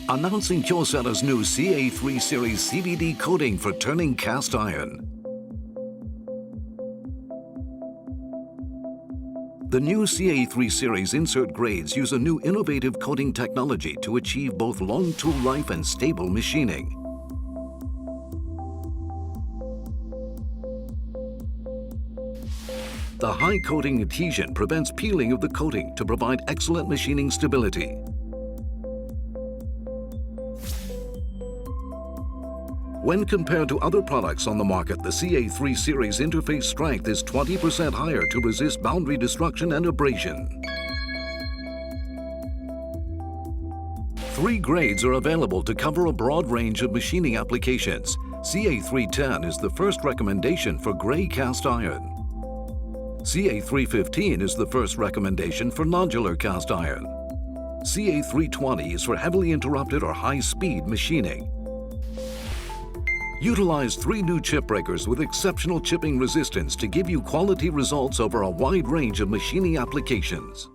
Announcing Kyocera's new CA3 series CVD coating for turning cast iron. The new CA3 series insert grades use a new innovative coating technology to achieve both long tool life and stable machining. The high coating adhesion prevents peeling of the coating to provide excellent machining stability. When compared to other products on the market, the CA3 series interface strength is 20% higher to resist boundary destruction and abrasion. 3 grades are available to cover a broad range of machining applications. CA310 is the first recommendation for gray cast iron. CA315 is the first recommendation for nodular cast iron. CA320 is for heavily interrupted or high-speed machining. Utilize 3 new chip breakers with exceptional chipping resistance to give you quality results over a wide range of machining applications.